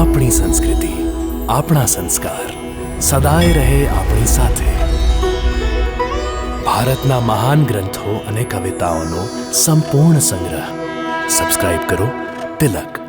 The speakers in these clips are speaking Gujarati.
આપણી સંસ્કૃતિ, આપણા સંસ્કાર સદાય રહે આપણી સાથે. ભારતના મહાન ગ્રંથો અને કવિતાઓનો સંપૂર્ણ સંગ્રહ. સબસ્ક્રાઇબ કરો તિલક.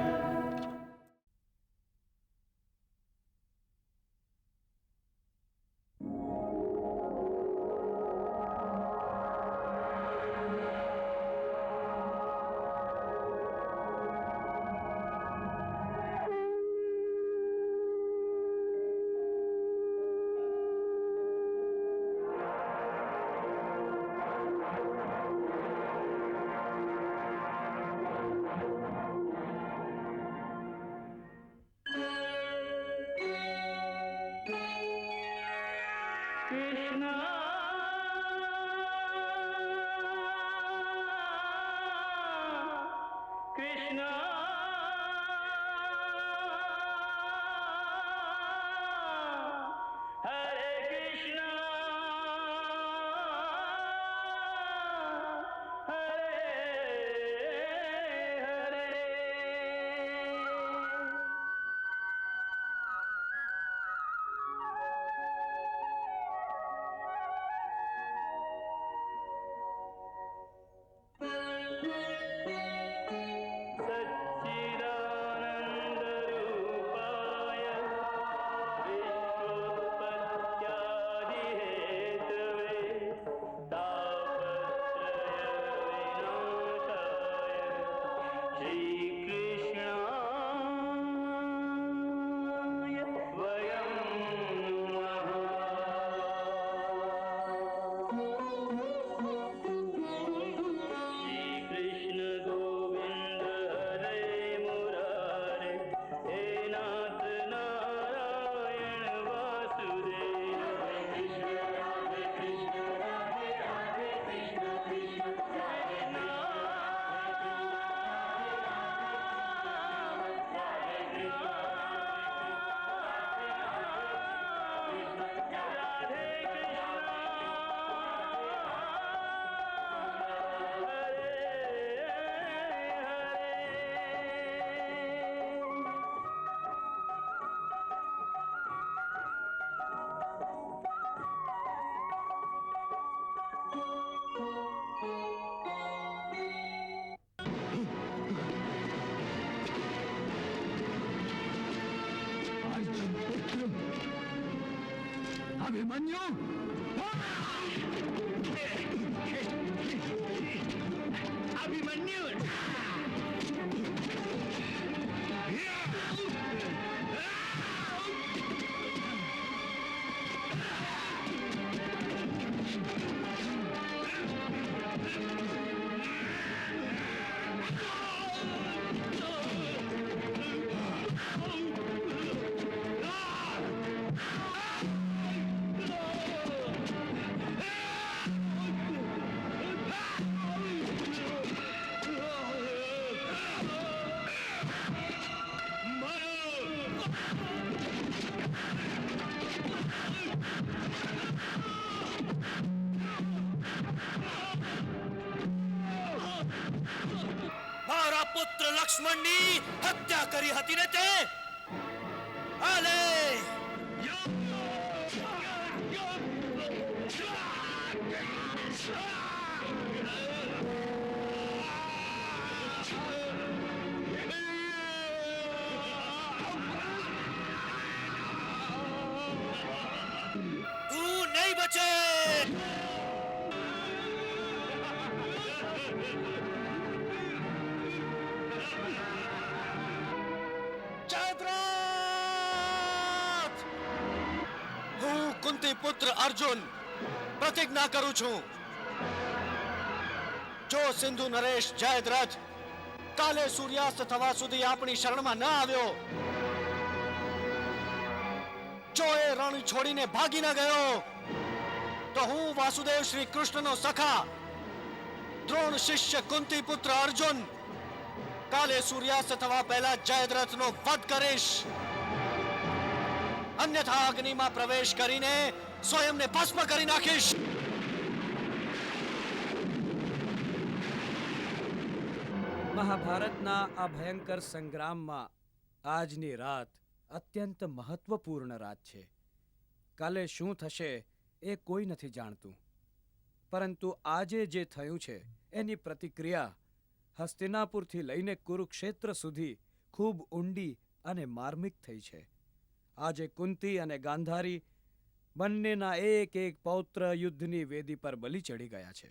અભિમન્યુ અભિમન્યુ મારા પુત્ર લક્ષ્મણની હત્યા કરી હતી ને તે હાલે તું નહીં બચે. હું કુંતી પુત્ર અર્જુન પ્રતિજ્ઞા કરું છું, જો સિંધુ નરેશ જયદ્રથ કાલે સૂર્યાસ્ત થવા સુધી આપણી શરણમાં ન આવ્યો, જો એ રણ છોડીને ભાગી ન ગયો, તો હું વાસુદેવ શ્રી કૃષ્ણનો સખા દ્રોણ શિષ્ય કુંતી પુત્ર અર્જુન કાલે સૂર્યાસ્ત થવા પહેલા જયદ્રથનો વધ કરીશ. અન્યથા અગ્નિમાં પ્રવેશ કરીને સ્વયંને ભસ્મ કરી નાખીશ. મહાભારતના આ ભયંકર સંગ્રામમાં આજની રાત અત્યંત મહત્વપૂર્ણ રાત છે. કાલે શું થશે એ કોઈ નથી જાણતું, પરંતુ આજે જે થયું છે એની પ્રતિક્રિયા હસ્તિનાપુરથી લઈને કુરુક્ષેત્ર સુધી ખૂબ ઊંડી અને માર્મિક થઈ છે. આજે કુંતી અને ગાંધારી બંનેના એક એક પૌત્ર યુદ્ધની વેદી પર બલિ ચડી ગયા છે.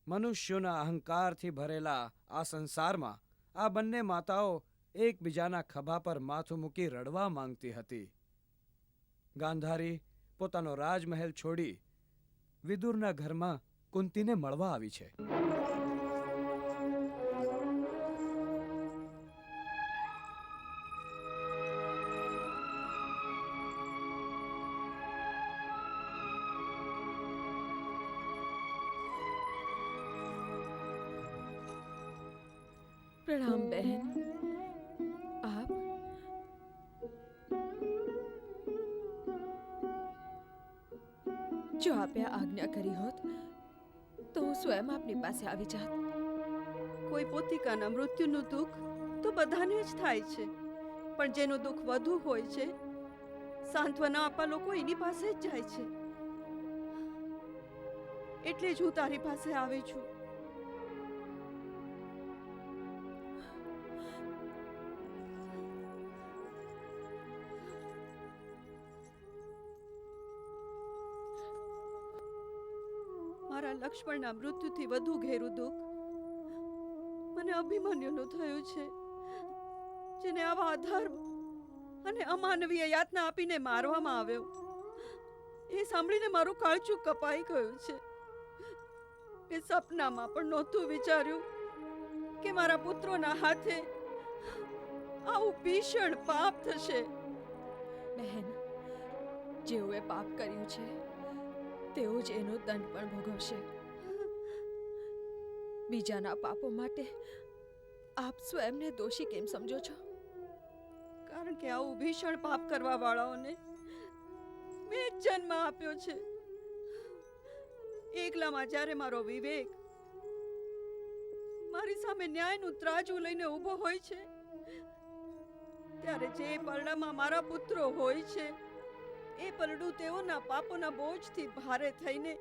મનુષ્યોના અહંકારથી ભરેલા આ સંસારમાં આ બંને માતાઓ એકબીજાના ખભા પર માથું મૂકી રડવા માંગતી હતી. ગાંધારી પોતાનો રાજમહેલ છોડી વિદુરના ઘરમાં કુંતીને મળવા આવી છે. પ્રણામ બહેન. આપ જો આપે આજ્ઞા કરી હોત તો હું સ્વયં આપની પાસે આવી જાત. કોઈ પોતિકાના મૃત્યુનું દુઃખ તો બધાને જ થાય છે, પણ જેનું દુઃખ વધુ હોય છે, સાંત્વના આપવા લોકો એની પાસે જ જાય છે. એટલે જ હું તારી પાસે આવી છું. મારા લક્ષ્મણના મૃત્યુથી વધુ ઘેરું દુઃખ મને અભિમન્યુનું થયું છે, જેને આવા અધર્મ અને અમાનવીય યાતના આપીને મારવામાં આવ્યો. એ સાંભળીને મારું કાળચું કપાઈ ગયું છે. એ સપનામાં પણ નહોતું વિચાર્યું કે મારા પુત્રોના હાથે આવું ભીષણ પાપ થશે. બહેન, જેવું એ પાપ કર્યું છે તેવો જ એનો દંડ પણ ભોગવશે. બીજાના પાપો માટે આપ સ્વયંને દોષી કેમ સમજો છો? કારણ કે આવું ભીષણ પાપ કરવા વાળાઓને મેં જ જન્મ આપ્યો છે. એકલામાં જ્યારે મારો વિવેક મારી સામે ન્યાયનું ત્રાજુ લઈને ઊભો હોય છે, ત્યારે જે પરડામાં મારા પુત્રો હોય છે એ પરડું તેઓના પાપોના બોજથી ભારે થઈને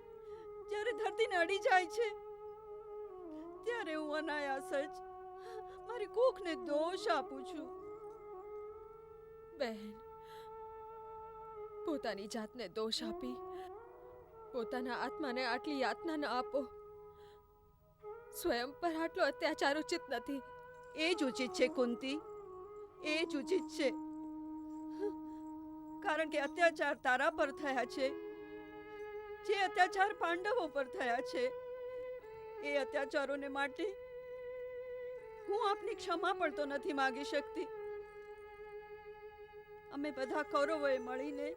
જ્યારે ધરતીને અડી જાય છે, ત્યારે હું અનાયાસ જ મારી કુખને દોષ આપું છું. બહેન, પોતાની જાતને દોષ આપી પોતાના આત્માને આટલી યાતના ન આપો. સ્વયં પર આટલો અત્યાચાર ઉચિત નથી. એ જ ઉચિત છે કુંતી, એ જ ઉચિત છે. કારણ કે અત્યાચાર તારા પર થયા છે, જે અત્યાચાર પાંડવો પર થયા છે, એ અત્યાચારોને માટે હું આપની ક્ષમા પણ તો નથી માંગી શકતી. અમે બધા કૌરવોએ મળીને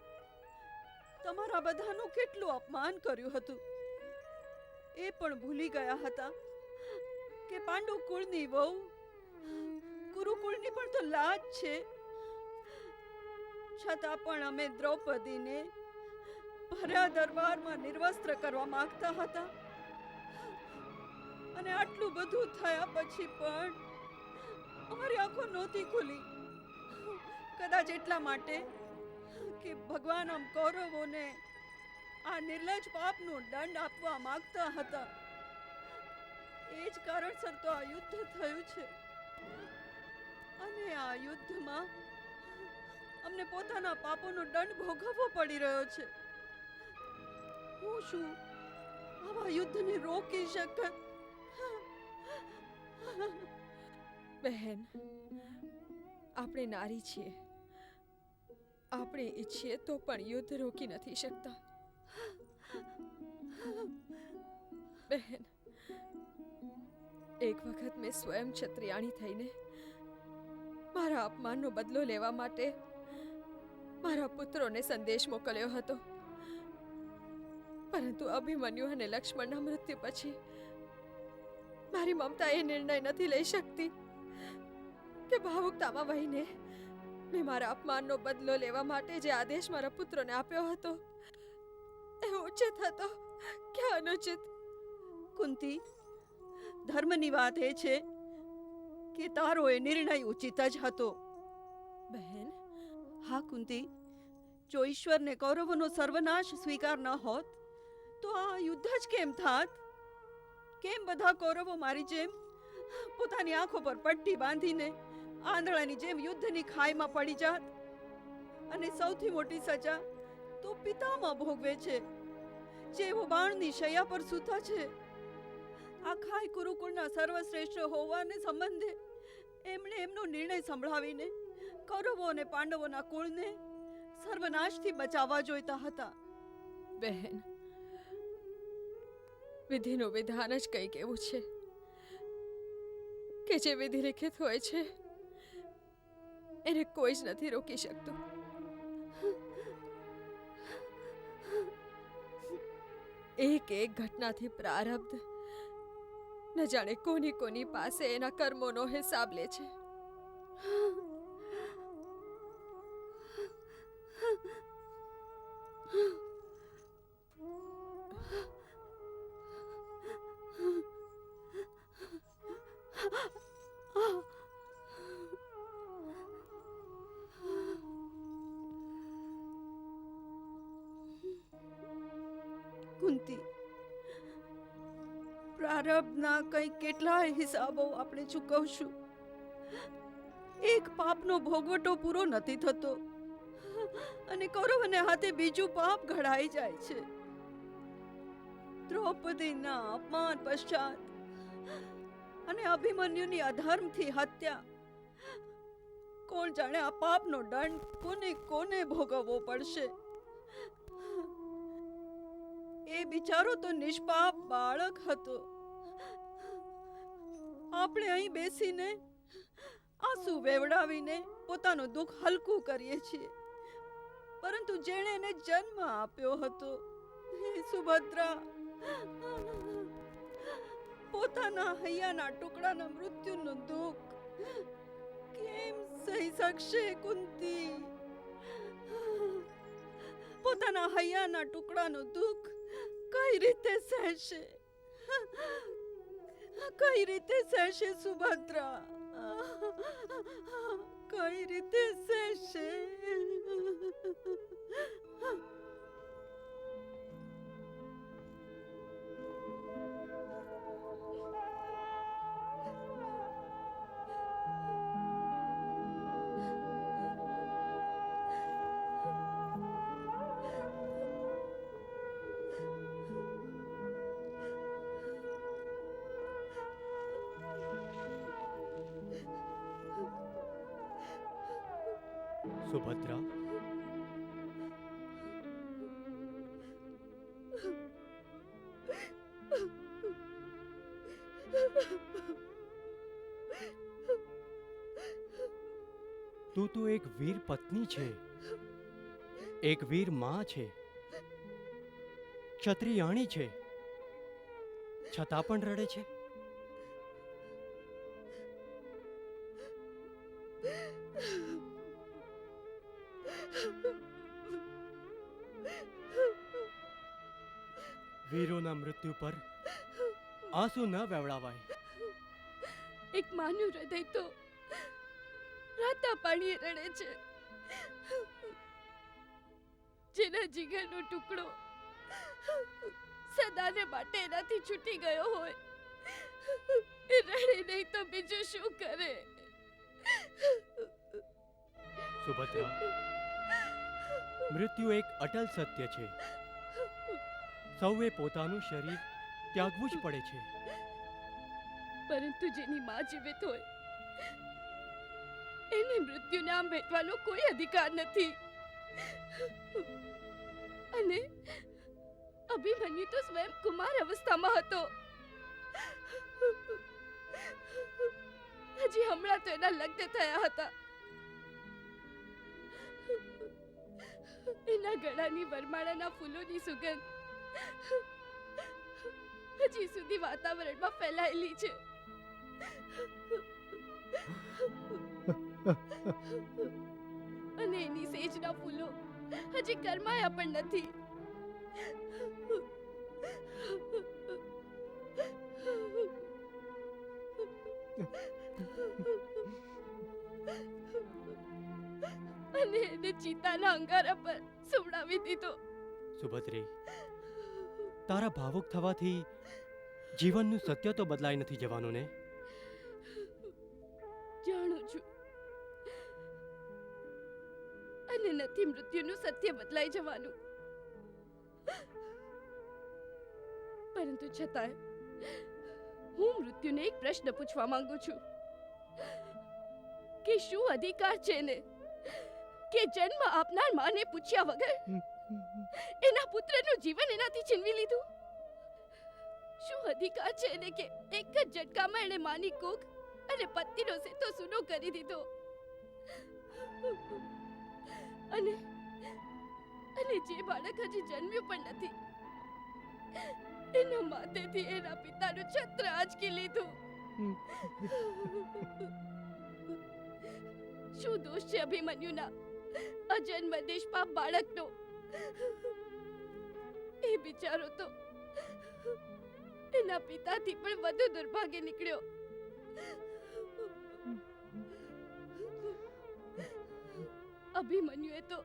તમારા બધાનું કેટલું અપમાન કર્યું હતું. એ પણ ભૂલી ગયા હતા કે પાંડુ કુળની વહુ કુરુકુળની પણ તો લાજ છે. છતાં પણ અમે દ્રૌપદીને ભર્યા દરબારમાં નિર્વસ્ત્ર કરવા માંગતા હતા, અને આટલું બધું થયા પછી પણ અમારી આંખો નહોતી ખુલી. કદાચ એટલા માટે કે ભગવાન આમ કૌરવોને આ નિર્લજ પાપનો દંડ આપવા માંગતા હતા. એ જ કારણસર તો આ યુદ્ધ થયું છે, અને આ યુદ્ધમાં અમને પોતાના પાપોનો દંડ ભોગવવો પડી રહ્યો છે. હું શું આવા યુદ્ધને રોકી શકત? બહેન, આપણે નારી છીએ. આપણે ઈચ્છીએ તો પણ યુદ્ધ રોકી નથી શકતા. બહેન, એક વખત મેં સ્વયં ક્ષત્રિયાણી થઈને મારા અપમાનનો બદલો લેવા માટે મારા પુત્રોને સંદેશ મોકલ્યો હતો, પરંતુ અભિમન્યુ અને લક્ષ્મણના મૃત્યુ પછી મારી મમતા એ નિર્ણય નથી લઈ શકતી કે ભાવુકતામાં વહીને મેં મારા અપમાનનો બદલો લેવા માટે જે આદેશ મારા પુત્રોને આપ્યો હતો એ ઉચિત હતો કે અનુચિત? કુંતી, ધર્મની વાત એ છે કે તારો એ નિર્ણય ઉચિત જ હતો. બહેન, હા કુંતી, જો ઈશ્વરને કૌરવોનો સર્વનાશ સ્વીકાર ન હોત તો આ યુદ્ધ જ કેમ થાત? કેમ બધા કૌરવો મારી જેમ પોતાની આંખો પર પટ્ટી બાંધીને આંધળાની જેમ યુદ્ધની ખાઈમાં પડી જાત? અને સૌથી મોટી સજા તો પિતામાં ભોગવે છે, જેઓ બાણની શૈયા પર સૂતા છે. આખા કુરુકુળના સર્વશ્રેષ્ઠ હોવાને સંબંધે એમણે એમનો નિર્ણય સંભળાવીને કૌરવો અને પાંડવોના કુળને સર્વનાશથી બચાવવા જોઈતા હતા. બહેન, વિધિનું વિધાન જ કંઈક એવું છે કે જે વિધિ લિખિત હોય છે એને કોઈ જ નથી રોકી શકતું. એક એક ઘટનાથી પ્રારબ્ધ ન જાણે કોની કોની પાસે એના કર્મોનો હિસાબ લે છે. કુંતી, પ્રારબ્ધના કંઈ કેટલાય હિસાબો આપણે ચૂકવશું. એક પાપનો ભોગવટો પૂરો નથી થતો અને કૌરવને હાથે બીજું પાપ ઘડાઈ જાય છે. દ્રૌપદીના અપમાન પશ્ચાત અને અભિમન્યુની અધર્મથી હત્યા, કોણ જાણે આ પાપનો દંડ કોને કોને ભોગવવો પડશે. એ બિચારો તો નિષ્પાપ બાળક હતો. આપણે અહીં બેસીને આંસુ વેવડાવીને પોતાનું દુઃખ હલકું કરીએ છીએ, પરંતુ જેણે એને જન્મ આપ્યો હતો હે સુભદ્રા, પોતાના હૈયાના ટુકડાના મૃત્યુનું દુઃખ કેમ સહી શકશે કુંતી? પોતાના હૈયાના ટુકડાનું દુઃખ કઈ રીતે સહેશે? કઈ રીતે સહેશે સુભદ્રા? કઈ રીતે સહેશે? સુભદ્રા, તું તો એક વીર પત્ની છે, એક વીર માં છે, ક્ષત્રિયાણી છે, છતાં પણ રડે છે. વીરોના મૃત્યુ પર આંસુ ન વેવડાવાય. એક માનું હૃદય તો રાતા પાણીએ રડે છે. જેના જીગરનો ટુકડો સદાને માટે એનાથી છૂટી ગયો હોય એ રડે નહીં તો બીજું શું કરે? સુભદ્રા, મૃત્યુ એક અટલ સત્ય છે. સૌએ પોતાનું શરીર ત્યાગવું જ પડે છે. પરંતુ જેની માં જીવિત હોય એને મૃત્યુને આમ ભેટવાનો કોઈ અધિકાર નથી. અને અભિમન્યુ તો સ્વયં કુમાર અવસ્થામાં હતો. હજી હમણાં તો એના લગ્ન થયા હતા. એના ગળાની વરમાળાના ફૂલોની સુગંધ હજી સુધી વાતાવરણમાં ફેલાયેલી છે. અને એની સેજના ફૂલો હજી કરમાયા પણ નથી. અને એને ચિતાના અંગારા પર સુવડાવી દીધો. સુભદ્રી, તારા ભાવુક થવાથી જીવનનું સત્ય તો બદલાઈ નથી જવાનું ને? જાણું છું, અને નથી મૃત્યુનું સત્ય બદલાઈ જવાનું. પરંતુ છતાંય હું મૃત્યુને એક પ્રશ્ન પૂછવા માંગુ છું કે શું અધિકાર છે ને કે જન્મ આપનાર માને પૂછ્યા વગર એના પુત્રનું જીવન એનાથી છીનવી લીધું? શું અધિકાર છે ને કે એક જ ઝટકામાં એણે માની કૂખ અને પતિનો સેતો સૂનો કરી દીધો? અને જે બાળક હજી જન્મ્યું પણ નથી એના માથેથી એના પિતાનું છત્ર આંચકી લીધું. શું દોષ છે અભિમન્યુના અજન્મ નિષ્પાપ બાળકનો? એ બિચારો તો એના પિતાથી પણ વધુ દુર્ભાગ્ય નીકળ્યો. અભિમન્યુએ તો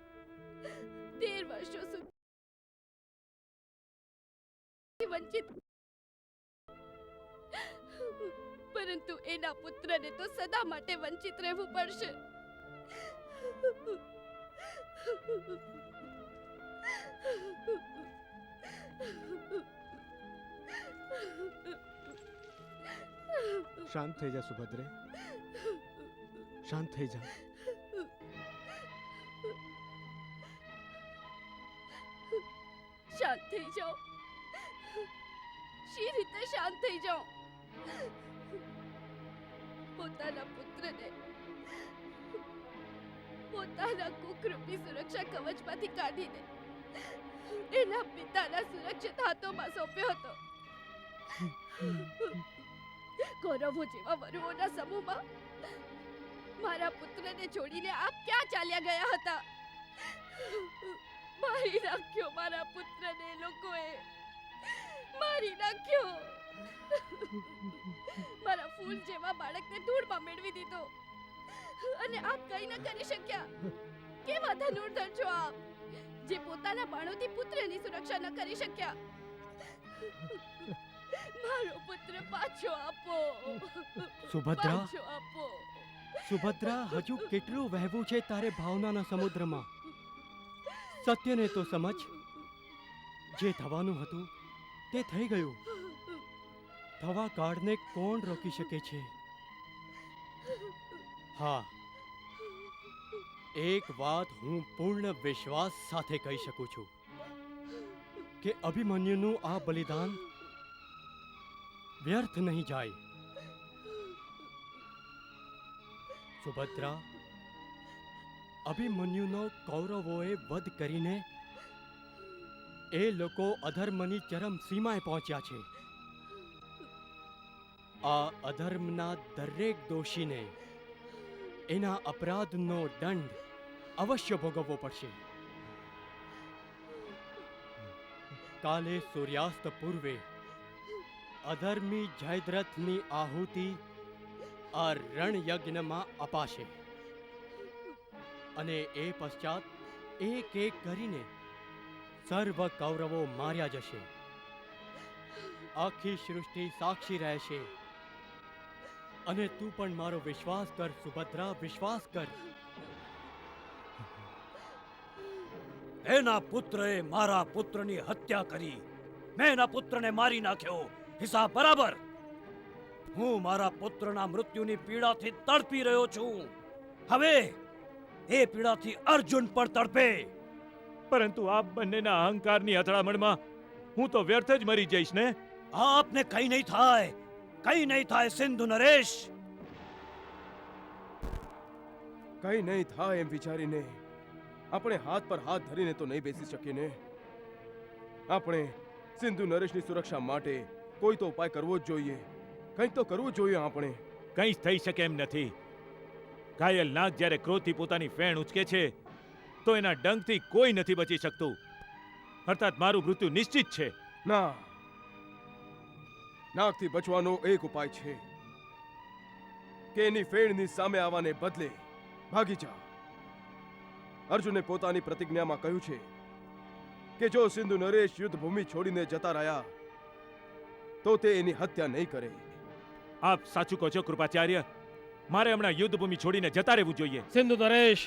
13 વર્ષો સુધી વંચિત, પરંતુ એના પુત્રને તો સદા માટે વંચિત રહેવું પડશે. શાંત થઈ જા સુભદ્રે, શાંત થઈ જા. શાંત થઈ જાઓ. શી રીતે શાંત થઈ જાઓ? પોતાના પુત્રને પોતાના કુકરૂપી સુરક્ષા કવચમાંથી કાઢીને એના પિતાના સુરક્ષિત હાથોમાં સોંપ્યો હતો. કૌરવો જેવા વરુઓના સમૂહમાં મારા પુત્રને છોડીને આપ ક્યાં ચાલ્યા ગયા હતા? મારી નાખ્યો મારા પુત્રને, લોકોએ મારી નાખ્યો. મારા ફૂલ જેવા બાળકને ધૂળમાં મેળવી દીધો અને આપ કંઈ ન કરી શક્યા. કેવા ધનુર્ધર છો આપ, જે પોતાના બાણોથી પુત્રની સુરક્ષા ન કરી શક્યા. મારો પુત્ર પાછો આપો. સુભદ્રા, પાછો આપો. સુભદ્રા, હજુ કેટલું વહેવું છે તારે ભાવનાના સમુદ્રમાં? સત્યને તો સમજ. જે થવાનું હતું તે થઈ ગયું. થવા કાળને કોણ રોકી શકે છે? હા, એક વાત હું પૂર્ણ વિશ્વાસ સાથે કહી શકું છું કે અભિમન્યુનું આ બલિદાન વ્યર્થ નહીં જાય. સુભદ્રા, અભિમન્યુનો કૌરવોએ વધ કરીને એ લોકો અધર્મની ચરમ સીમાએ પહોંચ્યા છે. આ અધર્મના દરેક દોષીને એના અપરાધનો દંડ અવશ્ય ભોગવવો પડશે. કાલે સૂર્યાસ્ત પૂર્વે અધર્મી જયદ્રથની આહુતિ આ રણયજ્ઞમાં અપાશે અને એ પશ્ચાત એક એક કરીને સર્વ કૌરવો માર્યા જશે. આખી સૃષ્ટિ સાક્ષી રહેશે. અને તું પણ મારો વિશ્વાસ કર સુભદ્રા, વિશ્વાસ કર. એના પુત્રએ મારા પુત્રની હત્યા કરી. મેં એના પુત્રને મારી નાખ્યો. હિસાબ બરાબર. હું મારા પુત્રના મૃત્યુની પીડાથી તડપી રહ્યો છું. હવે એ પીડાથી અર્જુન પણ તડપે. પરંતુ આપ બંનેના અહંકારની અથડામણમાં હું તો વ્યર્થ જ મરી જઈશ ને? આપને કઈ નહીં થાય, કઈ નહીં થાય સિંધુ નરેશ. કઈ નહીં થાય એમ વિચારીને આપણે હાથ પર હાથ ધરીને તો નહીં બેસી શકીએ ને. આપણે સિંધુ નરેશની સુરક્ષા માટે કોઈ તો ઉપાય કરવો જ જોઈએ. કંઈક તો કરવું જોઈએ. આપણે કંઈ જ થઈ શકે એમ નથી. ઘાયલ નાગ જ્યારે ક્રોધથી પોતાની ફેણ ઉચકે છે તો એના ડંખથી કોઈ નથી બચી શકતું. અર્થાત મારું મૃત્યુ નિશ્ચિત છે. ના, નાગથી બચવાનો એક ઉપાય છે કે એની ફેણની સામે આવવાને બદલે ભાગી જા. અર્જુને પોતાની પ્રતિજ્ઞામાં કહ્યું છે કે જો સિંધુ નરેશ યુદ્ધ ભૂમિ છોડીને જતા રહ્યા તો તે એની હત્યા નહીં કરે. આપ સાચું કહો છો કૃપાચાર્ય. મારે હમણાં યુદ્ધ ભૂમિ છોડીને જતા રહેવું જોઈએ. સિંધુ નરેશ,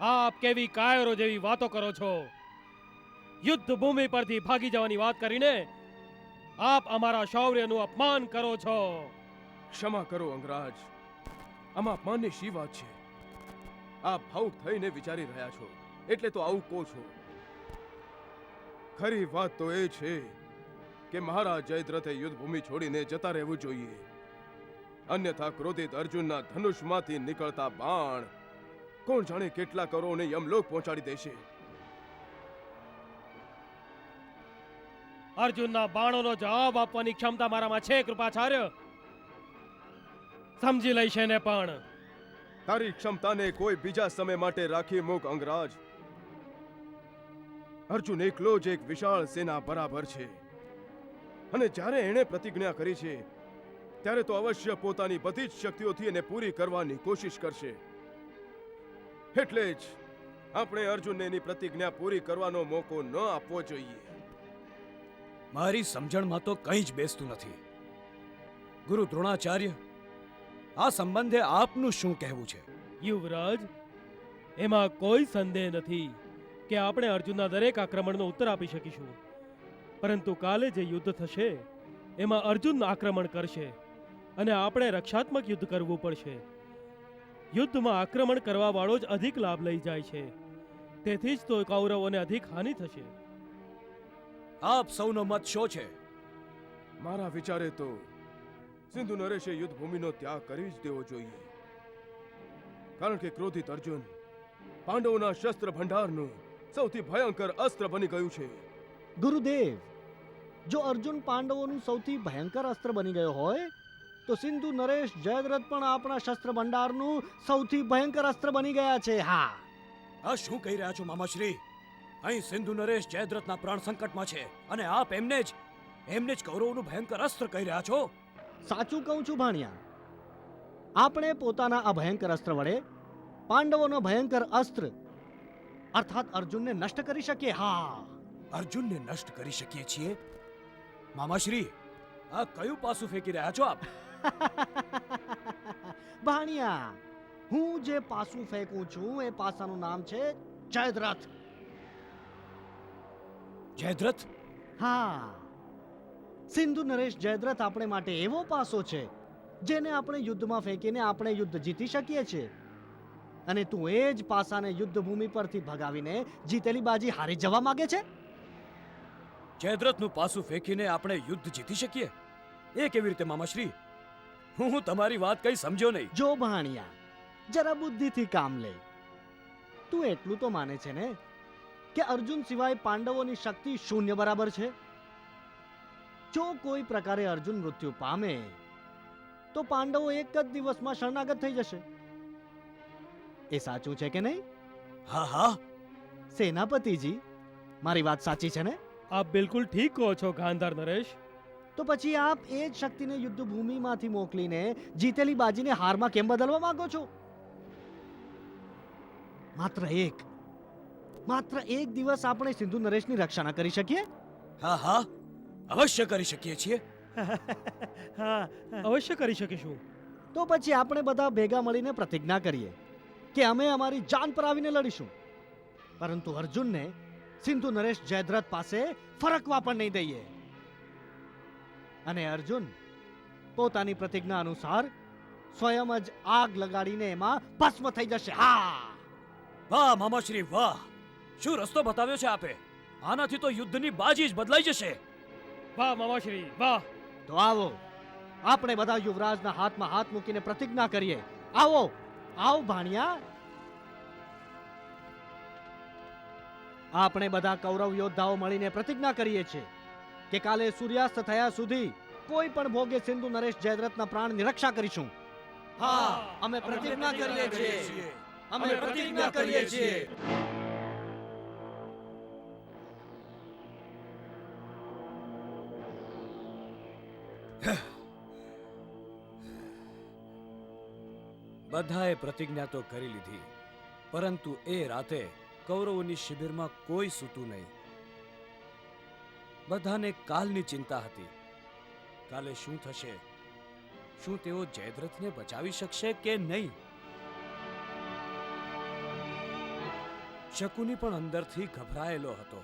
આપ કેવી કાયરો જેવી વાતો કરો છો? યુદ્ધ ભૂમિ પરથી ભાગી જવાની વાત કરીને આપ અમારા શૌર્યનું અપમાન કરો છો. ક્ષમા કરો અંગરાજ, આમાં અપમાનની શી વાત છે? આપ ભાવુક થઈને વિચારી રહ્યા છો એટલે તો આવું કહો છો. ખરી વાત તો એ છે કે મહારાજ જયદ્રથે યુદ્ધભૂમિ છોડીને જતા રહેવું જોઈએ. અન્યથા ક્રોધિત અર્જુનના ધનુષમાંથી નીકળતા બાણ કોણ જાણે કેટલા કરોને યમલોક પહોંચાડી દેશે. અર્જુનના બાણોનો જવાબ આપવાની ક્ષમતા મારામાં છે કૃપાચાર્ય. સમજી લઈશ એને પણ. તારી ક્ષમતાને કોઈ બીજા સમય માટે રાખી મૂક અંગરાજ. અર્જુન એકલો જ એક વિશાળ સેના બરાબર છે અને જ્યારે એણે પ્રતિજ્ઞા કરી છે ત્યારે તો અવશ્ય પોતાની બધી જ શક્તિઓથી એને પૂરી કરવાની કોશિશ કરશે. એટલે જ આપણે અર્જુનને એની પ્રતિજ્ઞા પૂરી કરવાનો મોકો ન આપવો જોઈએ. મારી સમજણમાં તો કંઈ જ બેસતું નથી. ગુરુ દ્રોણાચાર્ય, આ સંબંધે આપનું શું કહેવું છે? યુવરાજ, એમાં કોઈ સંદેહ નથી કે આપણે અર્જુનના દરેક આક્રમણનો ઉત્તર આપી શકીશું. પરંતુ કાલે જે યુદ્ધ થશે એમાં અર્જુન આક્રમણ કરશે અને આપણે રક્ષાત્મક યુદ્ધ કરવું પડશે. યુદ્ધમાં આક્રમણ કરવા વાળો જ અધિક લાભ લઈ જાય છે. તેથી જ તો કૌરવોને અધિક હાનિ થશે. આપ સૌનો મત શું છે? મારા વિચારે તો સિંધુ નરેશે યુદ્ધભૂમિનો ત્યાગ કરી જ દેવો જોઈએ. કારણ કે ક્રોધિત અર્જુન પાંડવોના શસ્ત્ર ભંડારનું સૌથી ભયંકર અસ્ત્ર બની ગયું છે. ગુરુદેવ, જો અર્જુન પાંડવોનું સૌથી ભયંકર અસ્ત્ર બની ગયો હોય તો સિંધુ નરેશ જયદ્રથ પણ આપણા શસ્ત્ર ભંડારનું સૌથી ભયંકર અસ્ત્ર બની ગયા છે. હા, આ શું કહી રહ્યા છો મામાશ્રી? અહીં સિંધુ નરેશ જયદ્રથના પ્રાણ સંકટમાં છે અને આપ એમને જ કૌરવોનું ભયંકર અસ્ત્ર કહી રહ્યા છો. સાચું કહું છું ભાણિયા. આપણે પોતાના આ ભયંકર અસ્ત્ર વડે પાંડવોનો ભયંકર અસ્ત્ર અર્થાત અર્જુનને નષ્ટ કરી શકીએ. હા, અર્જુનને નષ્ટ કરી શકીએ છીએ? મામાશ્રી, આ કયું પાસું ફેંકી રહ્યા છો આપ? ભાણિયા, હું જે પાસું ફેંકું છું એ પાસાનું નામ છે જયદ્રથ. જયદ્રથ? હા, સિંધુ નરેશ જયદ્રથ આપણે માટે એવો પાસો છે જેને આપણે યુદ્ધમાં ફેંકીને આપણે યુદ્ધ જીતી શકીએ છીએ. અને તું એ જ પાસાને યુદ્ધ ભૂમિ પરથી ભગાવીને જીતેલી બાજી હારી જવા માંગે છે? જયદ્રથનું પાસું ફેંકીને આપણે યુદ્ધ જીતી શકીએ? એ કેવી રીતે મામાશ્રી? હું તમારી વાત કઈ સમજ્યો નહીં. જો ભાણિયા, જરા બુદ્ધિથી કામ લે. તું એટલું તો માને છે ને કે અર્જુન સિવાય પાંડવોની શક્તિ શૂન્ય બરાબર છે? જો કોઈ પ્રકારે અર્જુન મૃત્યુ પામે તો પાંડવો એક જ દિવસમાં શરણાગત થઈ જશે. એ સાચું છે કે નહીં? હા હા. સેનાપતિજી, મારી વાત સાચી છે ને? આપ બિલકુલ ઠીક કહો છો ગાંધાર નરેશ. તો પછી આપ એ જ શક્તિને યુદ્ધ ભૂમિમાંથી મોકલીને જીતેલી બાજીને હારમાં કેમ બદલવા માંગો છો? માત્ર એક દિવસ આપણે સિંધુ નરેશની રક્ષા ન કરી શકીએ? હા હા, અવશ્ય કરી શકીએ છીએ. હા, અવશ્ય કરી શકીશું. તો પછી આપણે બધા ભેગા મળીને પ્રતિજ્ઞા કરીએ કે અમે અમારી જાન પર આવીને લડીશું, પરંતુ અર્જુનને સિંધુ નરેશ જયદ્રથ પાસે ફરકવા પણ નહીં દઈએ. અને અર્જુન પોતાની પ્રતિજ્ઞા અનુસાર સ્વયં જ આગ લગાડીને એમાં ભસ્મ થઈ જશે. હા, વાહ મામાશ્રી વાહ! શું રસ્તો બતાવ્યો છે આપે! આનાથી તો યુદ્ધની બાજી જ બદલાઈ જશે. વાહ મામાશ્રી વાહ! તો આવો આપણે બધા યુવરાજના હાથમાં હાથ મૂકીને પ્રતિજ્ઞા કરીએ. આવો ભાણિયા. આપણે બધા કૌરવ યોદ્ધાઓ મળીને પ્રતિજ્ઞા કરીએ છીએ કે કાલે સૂર્યાસ્ત થયા સુધી કોઈ પણ ભોગે સિંધુ નરેશ જયદ્રથના પ્રાણની રક્ષા કરીશું. હા, અમે પ્રતિજ્ઞા કરીએ છીએ. અમે પ્રતિજ્ઞા કરીએ છીએ. બધાએ પ્રતિજ્ઞા તો કરી લીધી, પરંતુ એ રાતે કૌરવોની શિબિરમાં કોઈ સૂતું નહીં. બધાને કાલની ચિંતા હતી. કાલે શું થશે? શું તેઓ જયદ્રથને બચાવી શકશે કે નહીં? શકુની પણ અંદરથી ગભરાયેલો હતો.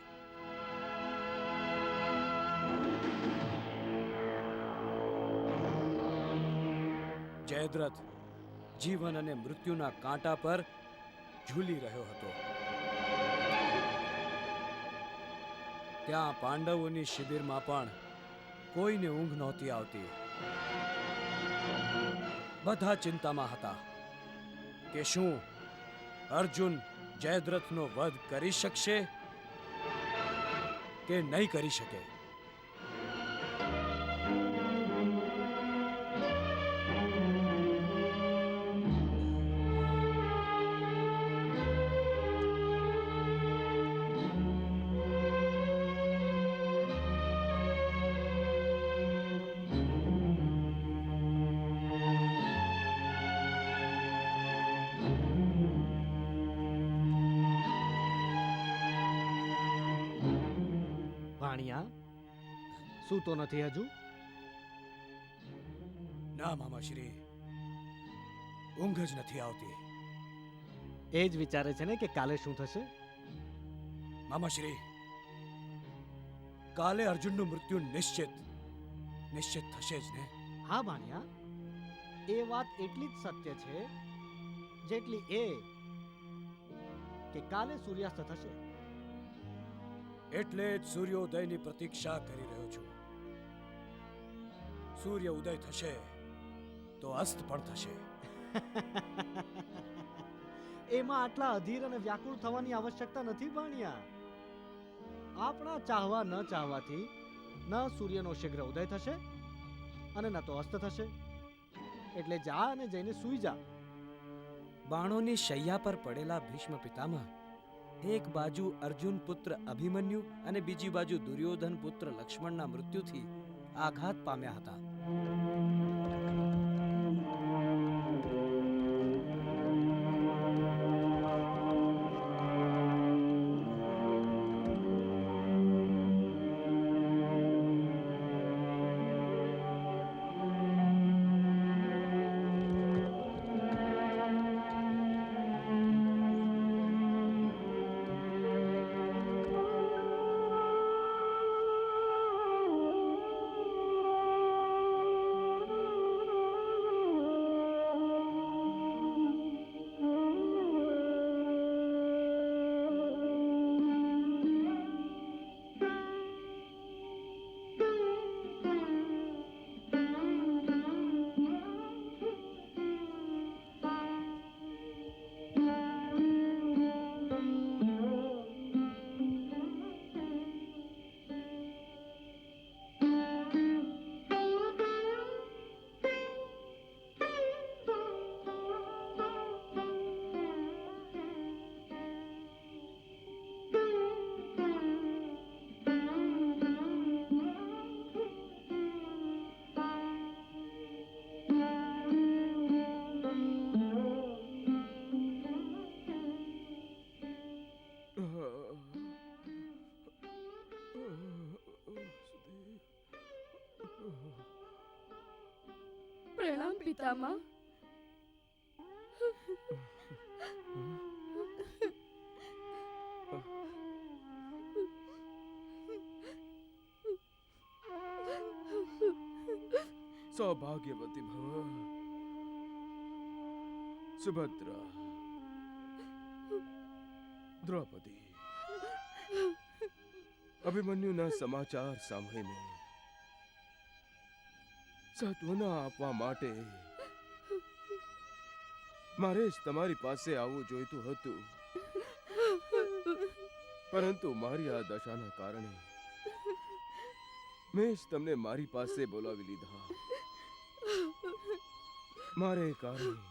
જયદ્રથ જીવન અને મૃત્યુના કાંટા પર ઝૂલી રહ્યો હતો. ત્યાં પાંડવોની શિબિરમાં પણ કોઈને ઊંઘ નહોતી આવતી. બધા ચિંતામાં હતા કે શું અર્જુન જયદ્રથનો વધ કરી શકશે કે નહીં કરી શકે. ભાણિયા, સૂતો નથી હજુ? ના મામાશ્રી, ઊંઘ જ નથી આવતી. એ જ વિચારે છે ને કે કાલે શું થશે? મામાશ્રી, કાલે અર્જુનનું મૃત્યુ નિશ્ચિત થશે જ ને? હા ભાણિયા, એ વાત એટલી જ સત્ય છે જેટલી એ કે કાલે સૂર્યાસ્ત થશે. એટલે જ સૂર્યોદયની પ્રતીક્ષા કરી રહ્યો છું. સૂર્ય ઉદય થશે તો અસ્ત પણ થશે. એમાં આટલા અધીર અને વ્યાકુળ થવાની આવશ્યકતા નથી ભાણિયા. આપણા ચાહવા ન ચાહવાથી ન સૂર્યનો શીઘ્ર ઉદય થશે અને ન તો અસ્ત થશે. એટલે જા અને જઈને સૂઈ જા. બાણોની શૈયા પર પડેલા ભીષ્મ પિતામહ એક બાજુ અર્જુન પુત્ર અભિમન્યુ અને બીજી બાજુ દુર્યોધન પુત્ર લક્ષ્મણના મૃત્યુથી આઘાત પામ્યા હતા. પ્રણામ પિતામહ. સૌભાગ્યવતી ભવ. સુભદ્રા, દ્રૌપદી, અભિમન્યુના સમાચાર સાંભળીને સાંત્વના આપવા માટે મારે જ તમારી પાસે આવવું જોઈતું હતું, પરંતુ મારી આ દશાના કારણે મેં જ તમને મારી પાસે બોલાવી લીધા. મારે કારણે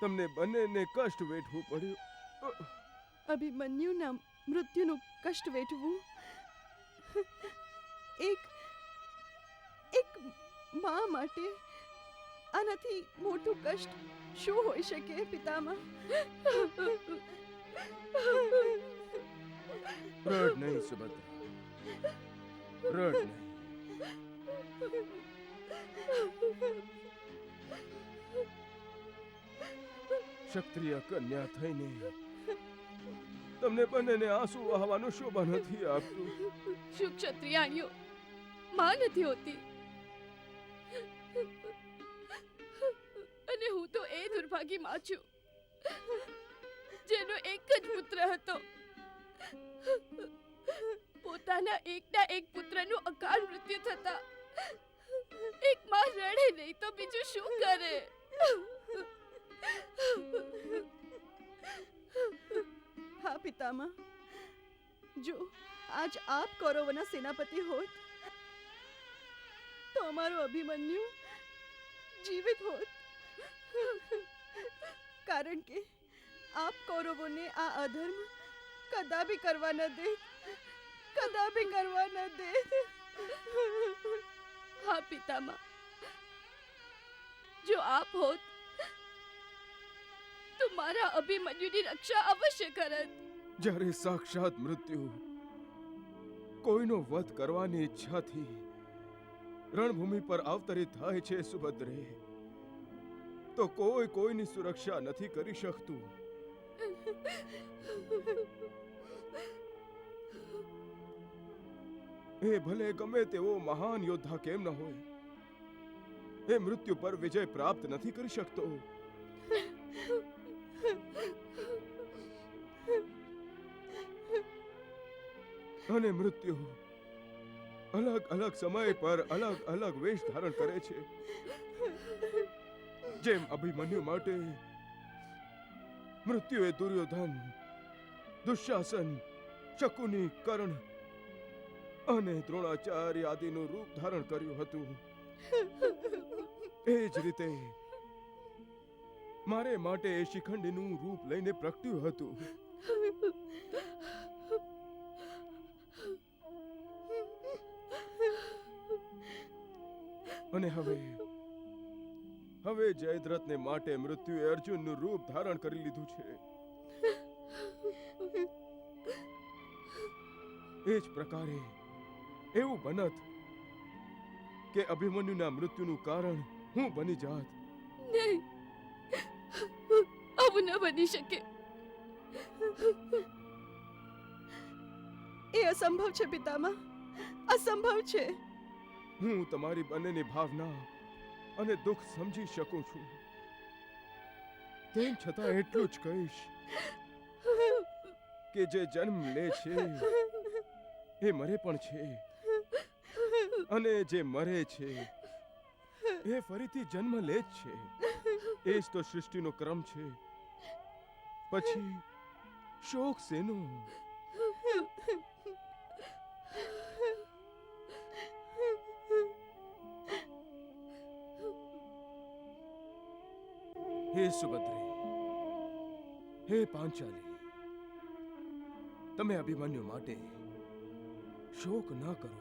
તમને બંનેને કષ્ટ વેઠવું પડ્યું. અભિમન્યુના મૃત્યુનું કષ્ટ વેઠવું એક મા માટે આનાથી મોટું કષ્ટ શું હોઈ શકે પિતામહ? રડ નહીં સુભદ્રા, રડ નહીં. ક્ષત્રિય કન્યા થઈને તમને બંનેને આંસુ વહાવાનું શોભા નથી આપતું. શું ક્ષત્રિયાણીઓ માં નથી હોતી? અને હું તો એ દુર્ભાગી માં છું જેનો એક જ પુત્ર હતો. પોતાના એકના એક પુત્રનું અકાળ મૃત્યુ થતા એક માં રડે નહીં તો બીજું શું કરે? હા પિતામહ, જો આજ આપ કૌરવોના સેનાપતિ હોત તો અમારો અભિમન્યુ જીવિત હોત. કારણ કે આપ કૌરવોને આ અધર્મ કદાપી કરવા ન દેત, કદાપી કરવા ન દેત. હા પિતામહ, જો આપ હોત તો મારા અભિમન્યુની રક્ષા અવશ્ય કરત. જ્યારે સાક્ષાત મૃત્યુ કોઈનો વધ કરવાની ઈચ્છાથી રણભૂમિ પર અવતરિત થાય છે સુભદ્રે, તો કોઈ કોઈની સુરક્ષા નથી કરી શકતું. એ ભલે ગમે તેવો મહાન યોદ્ધા કેમ ન હોય, એ મૃત્યુ પર વિજય પ્રાપ્ત નથી કરી શકતો. અને મૃત્યુ અલગ અલગ સમય પર અલગ અલગ વેશ ધારણ કરે છે. જેમ અભિમન્યુ માટે મૃત્યુએ દુર્યોધન, દુશાસન, શકુની, કર્ણ અને દ્રોણાચાર્ય આદિનું રૂપ ધારણ કર્યું હતું, એ જ રીતે મારે માટે એ શિખંડીનું રૂપ લઈને પ્રગટ્યું હતું. અને હવે જયદ્રથને માટે મૃત્યુએ અર્જુનનું રૂપ ધારણ કરી લીધું છે. એ જ પ્રકારે એવું બનત કે અભિમન્યુના મૃત્યુનું કારણ હું બની જાત. નહીં, આવું ન બની શકે. એ અસંભવ છે પિતામહ, અસંભવ છે. હું તમારી બંનેની ભાવના અને દુઃખ સમજી શકું છું. તેમ છતાં એટલું જ કહીશ કે જે જન્મ લે છે એ મરે પણ છે, અને જે મરે છે એ ફરીથી જન્મ લે જ છે. એ જ તો સૃષ્ટિનો ક્રમ છે. પછી શોક શેનો? હે સુભદ્રે, હે પાંચાલી, તમે અભિમન્યુ માટે શોક ન કરો.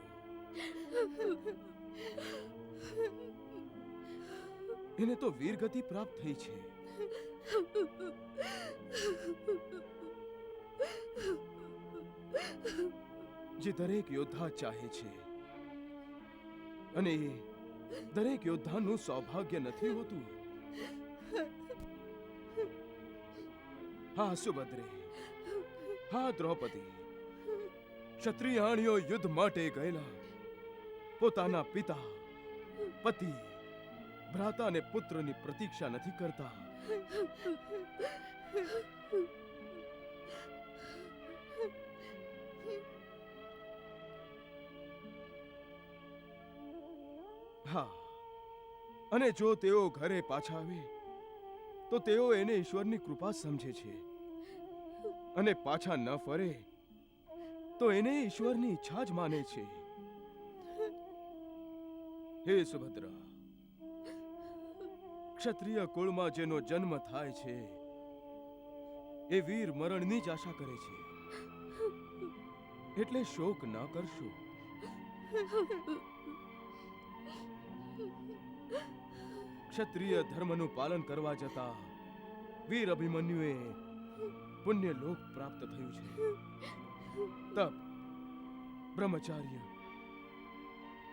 એને તો વીરગતિ પ્રાપ્ત થઈ છે. જે દરેક યોદ્ધા ચાહે છે, અને એ દરેક યોદ્ધાનું સૌભાગ્ય નથી હોતું. હા સુભદ્રે, હા દ્રૌપદી, ક્ષત્રિયાણીઓ યુદ્ધ માટે ગયેલા પોતાના પિતા, પતિ, ભ્રાતા અને પુત્રની પ્રતીક્ષા નથી કરતા. હા, અને જો તેઓ ઘરે પાછા આવે તો તેઓ એને ઈશ્વરની કૃપા સમજે છે, અને પાછા ન ફરે તો એને ઈશ્વરની ઈચ્છા જ માને છે. હે સુભદ્રા, ક્ષત્રિય કુળમાં જેનો જન્મ થાય છે એ વીર મરણની જ આશા કરે છે, એટલે શોક ન કરશો. ક્ષત્રિય ધર્મનું પાલન કરવા જતા વીર અભિમન્યુએ પુણ્ય લોક પ્રાપ્ત થયું છે. તપ, બ્રહ્મચાર્ય,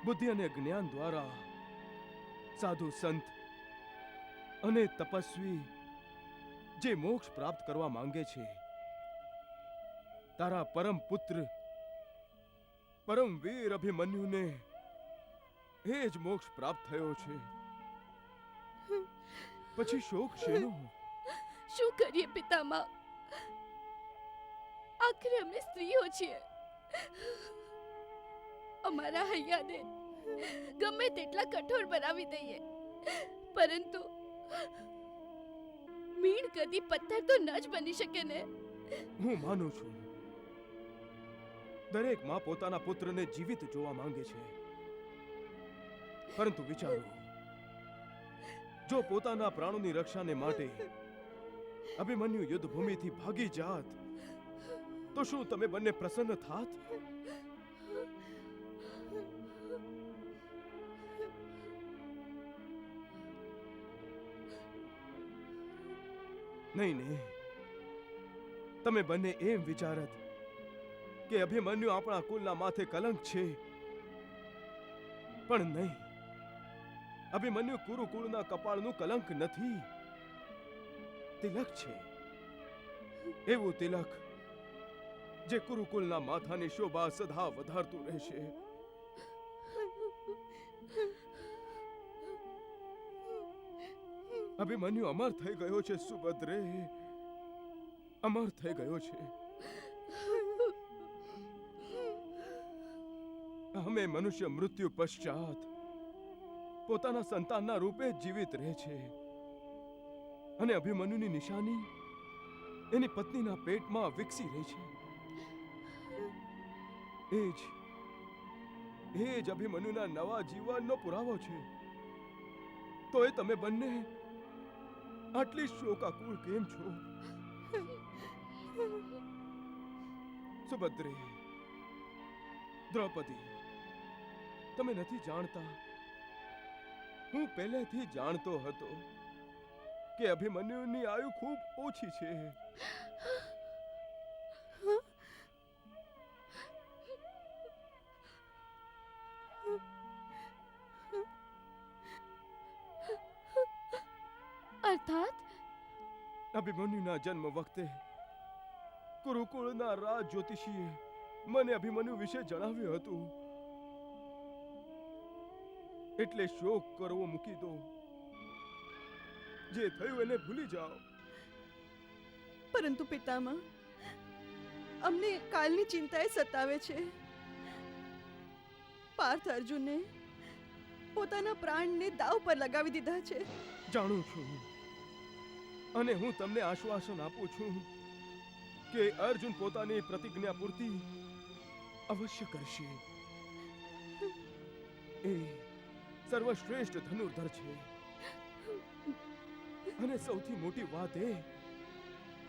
બુદ્ધિ અને જ્ઞાન દ્વારા સાધુ સંત અને તપસ્વી જે મોક્ષ પ્રાપ્ત કરવા માંગે છે, તારા પરમ પુત્ર પરમ વીર અભિમન્યુને એ જ મોક્ષ પ્રાપ્ત થયો છે. પછી શોક શેનો? શું કરીએ પિતામહ? આખરે અમે સ્ત્રીઓ છીએ. અમારા હૈયાને ગમે તેટલા કઠોર બનાવી દઈએ, પરંતુ મીણ કદી પથ્થર તો ન જ બની શકે ને. હું માનું છું, દરેક માં પોતાના પુત્રને જીવિત જોવા માંગે છે, પરંતુ વિચારો, જો પોતાના પ્રાણોની રક્ષાને માટે અભિમન્યુ યુદ્ધ ભૂમિથી ભાગી જાત, તો શું તમે બંને પ્રસન્ન થાત? નહીં નહીં, તમે બંને એમ વિચારત કે અભિમન્યુ આપણા કુલના માથે કલંક છે, પણ નહીં, અભિમન્યુ કુરુકુળના કપાળનું કલંક નથી, તિલક છે. એવું તિલક જે કુરુકુલના માથાની શોભા સદા વધારતું રહેશે. અભિમન્યુ અમર થઈ ગયો છે સુભદ્રે, અમર થઈ ગયો છે. અમે મનુષ્ય મૃત્યુ પશ્ચાત પોતાના સંતાનના રૂપે જીવિત રહે છે, અને અભિમન્યુની નિશાની એની પત્નીના પેટમાં વિકસી રહી છે. એ જ અભિમન્યુના નવા જીવનનો પુરાવો છે. તો એ તમે બંને આટલી શોકાકુળ કેમ છો? સુભદ્રે, દ્રૌપદી, તમે નથી જાણતા, હું પહેલેથી જાણતો હતો કે અભિમન્યુની આયુ ખૂબ ઓછી છે. અર્થાત અભિમન્યુના જન્મ વખતે કુરુકુળના રાજ જ્યોતિષીએ મને અભિમન્યુ વિશે જણાવ્યું હતું. એટલે શોક કરવો મૂકી દો, જે થયું એને ભૂલી જાઓ. પરંતુ પિતામહ, અમને કાલની ચિંતાએ સતાવે છે. પાર્થ અર્જુને પોતાના પ્રાણને દાવ પર લગાવી દીધા છે. જાણું છું, અને હું તમને આશ્વાસન આપું છું કે અર્જુન પોતાની પ્રતિજ્ઞા પૂર્તિ અવશ્ય કરશે. એ સર્વશ્રેષ્ઠ ધનુર્ધર છે, અને સૌથી મોટી વાત એ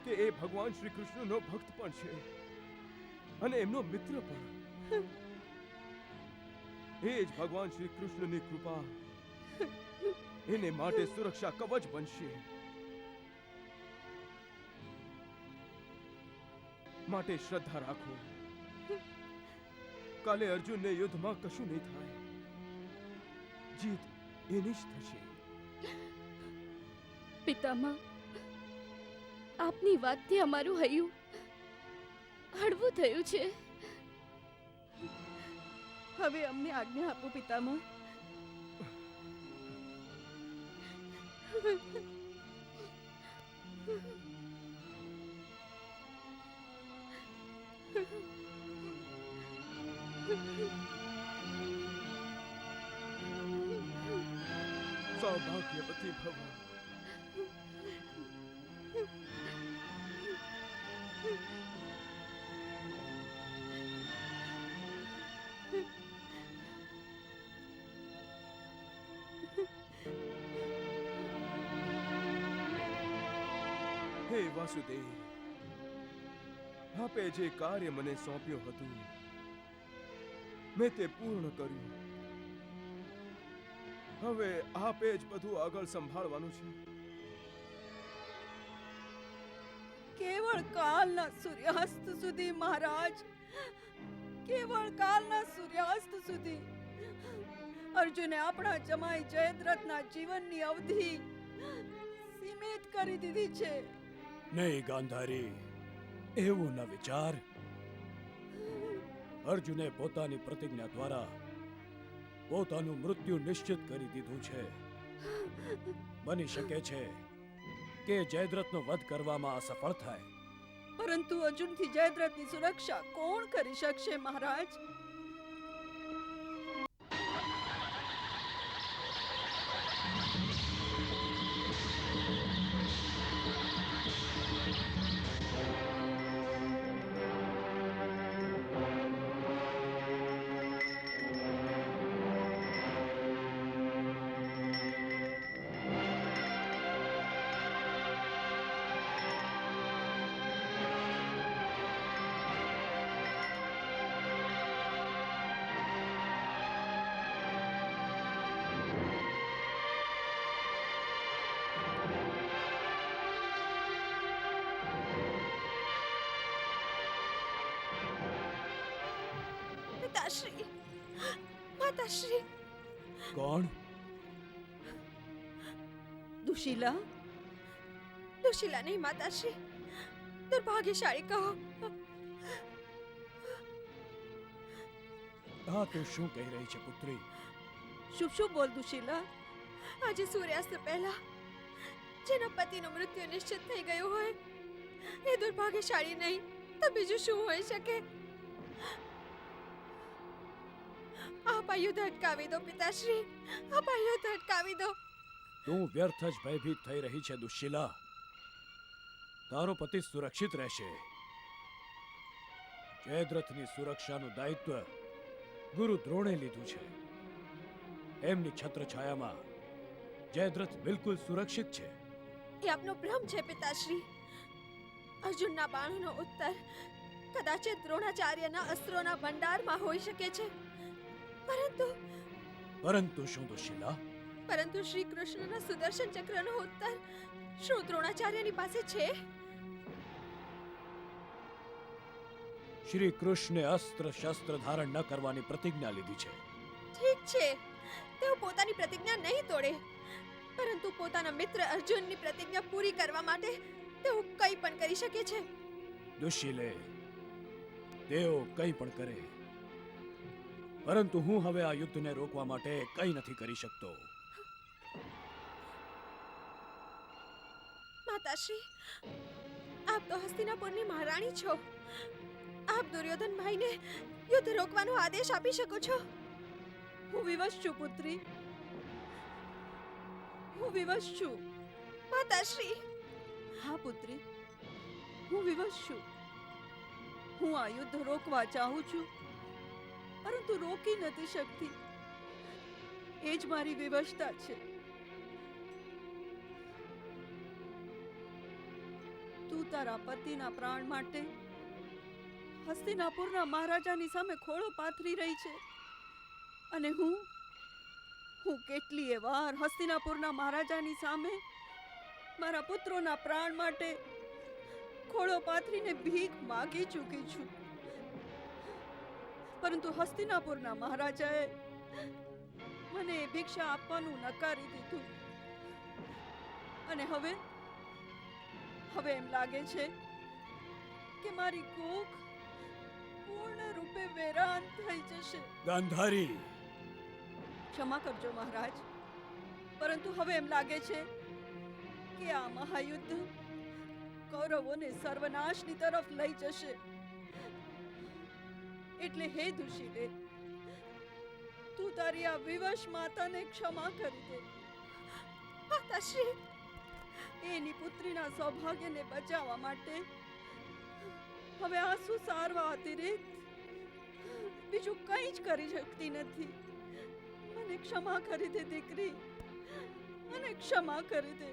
કે એ ભગવાન શ્રી કૃષ્ણનો ભક્ત પણ છે, અને એમનો મિત્ર પણ. એ જ ભગવાન શ્રી કૃષ્ણની કૃપા એને માટે સુરક્ષા કવચ બનશે. માટે શ્રદ્ધા રાખો, કાલે અર્જુનને યુદ્ધમાં કશું નહીં થાય, જીત એની જ થશે. પિતામહ, આપની વાતથી અમારું હૈયું હળવું થયું છે. હવે અમને આજ્ઞા આપો પિતામહ. સૌભાગ્યવતી ભવ. હે વાસુદેવ, આપે જે કાર્ય મને સોંપ્યું હતું મેં તે પૂર્ણ કર્યું. હવે આપે જ બધું આગળ સંભાળવાનું છે. કેવળ કાલના સૂર્યાસ્ત સુધી મહારાજ, કેવળ કાલના સૂર્યાસ્ત સુધી અર્જુને આપણા જમાઈ જયદ્રથના જીવનની અવધિ સીમિત કરી દીધી છે. નહીં ગાંધારી, એવું ન વિચાર. અર્જુને પોતાની પ્રતિજ્ઞા દ્વારા પોતાનું મૃત્યુ નિશ્ચિત કરી દીધું છે. બની શકે છે કે જયદ્રથનો વધ કરવામાં અસફળ થાય. પરંતુ અર્જુનથી જયદ્રથની સુરક્ષા કોણ કરી શકશે મહારાજ? પિતાશ્રી, માતાશ્રી. કોણ? દુશીલા? દુશીલા નહીં માતાશ્રી, દુર્ભાગ્યશાળી કહો. આ તું શું કહી રહી છે પુત્રી? શુભ શુભ બોલ દુશીલા. આજે સૂર્યાસ્ત પહેલા જેના પતિનું મૃત્યુ નિશ્ચિત થઈ ગયું હોય એ દુર્ભાગ્યશાળી નહીં તો બીજું શું હોઈ શકે? આપ આ યુદ્ધ અટકાવી દો પિતાશ્રી, આપ આ યુદ્ધ અટકાવી દો. તું વ્યર્થ જ ભયભીત થઈ રહી છે દુશ્શીલા. તારો પતિ સુરક્ષિત રહેશે. જયદ્રથની સુરક્ષાનું દાયિત્વ ગુરુ દ્રોણે લીધું છે. એમની છત્રછાયામાં જયદ્રથ બિલકુલ સુરક્ષિત છે. એ આપનો ભ્રમ છે પિતાશ્રી. અર્જુનના બાણોનો ઉત્તર કદાચ દ્રોણાચાર્યના અસ્ત્રોના ભંડારમાં હોઈ શકે છે. પરંતુ શું દુશ્શીલા? પરંતુ શ્રી કૃષ્ણના સુદર્શન ચક્રનો ઉત્તર શું દ્રોણાચાર્યની પાસે છે? શ્રી કૃષ્ણે અસ્ત્ર શસ્ત્ર ધારણ ન કરવાની પ્રતિજ્ઞા લીધી છે. ઠીક છે, તેઓ પોતાની પ્રતિજ્ઞા નહીં તોડે, પરંતુ પોતાના મિત્ર અર્જુનની પ્રતિજ્ઞા પૂરી કરવા માટે તેઓ કંઈ પણ કરી શકે છે. દુશ્શીલે, તેઓ કંઈ પણ કરે, પરંતુ હું હવે આ યુદ્ધને રોકવા માટે કંઈ નથી કરી શકતો. માતાશ્રી, આપ તો હસ્તિનાપુરની મહારાણી છો. આપ દુર્યોધન ભાઈને યુદ્ધ રોકવાનો આદેશ આપી શકો છો. હું વિવશ છું પુત્રી, હું વિવશ છું. માતાશ્રી. હા પુત્રી, હું વિવશ છું. હું આ યુદ્ધ રોકવા ચાહું છું, પરંતુ રોકી નથી શકતી. એ જ મારી વિવશતા છે. તું તારા પતિના પ્રાણ માટે હસ્તિનાપુરના મહારાજાની સામે ખોળો પાથરી રહી છે, અને હું કેટલીય વાર હસ્તિનાપુરના મહારાજાની સામે મારા પુત્રોના પ્રાણ માટે ખોળો પાથરીને ભીખ માગી ચૂકી છું, પરંતુ હસ્તિનાપુરના મહારાજાએ મને એ ભિક્ષા આપવાનું નકારી દીધું. અને હવે એમ લાગે છે કે મારી કોખ પૂર્ણ રૂપે વેરાન થઈ જશે. ગાંધારી, ક્ષમા કરજો મહારાજ, પરંતુ હવે એમ લાગે છે કે આ મહાયુદ્ધ કૌરવોને સર્વનાશની તરફ લઈ જશે. એટલે હે દુશીલે, તું તારી આ વિવશ માતાને ક્ષમા કરી દે. માતાશ્રી, એની પુત્રીના સૌભાગ્યને બચાવવા માટે હવે આંસુ સારવા અતિરિક્ત બીજું કંઈ જ કરી શકતી નથી. મને ક્ષમા કરી દે દીકરી, મને ક્ષમા કરી દે.